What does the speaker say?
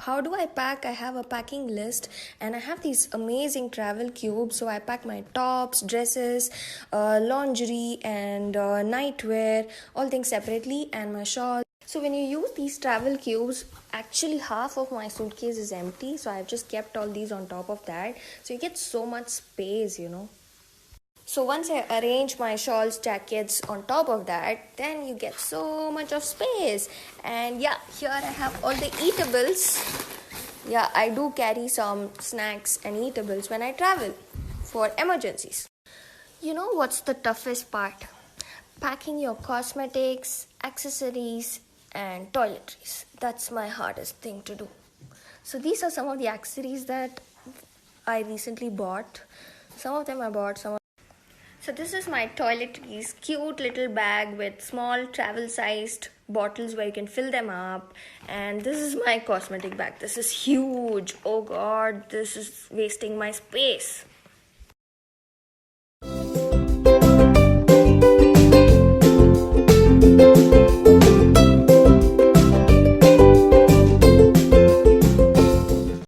how do I pack? I have a packing list and I have these amazing travel cubes. So I pack my tops, dresses, lingerie, and nightwear, all things separately, and my shawls. So when you use these travel cubes, actually half of my suitcase is empty. So I've just kept all these on top of that. So you get so much space. So once I arrange my shawls, jackets on top of that, then you get so much of space. And yeah, here I have all the eatables. Yeah, I do carry some snacks and eatables when I travel for emergencies. You know what's the toughest part? Packing your cosmetics, accessories, and toiletries. That's my hardest thing to do. So these are some of the accessories that I recently bought. Some of them I bought, so this is my toiletries, cute little bag with small travel-sized bottles where you can fill them up. And this is my cosmetic bag. This is huge. Oh God, this is wasting my space.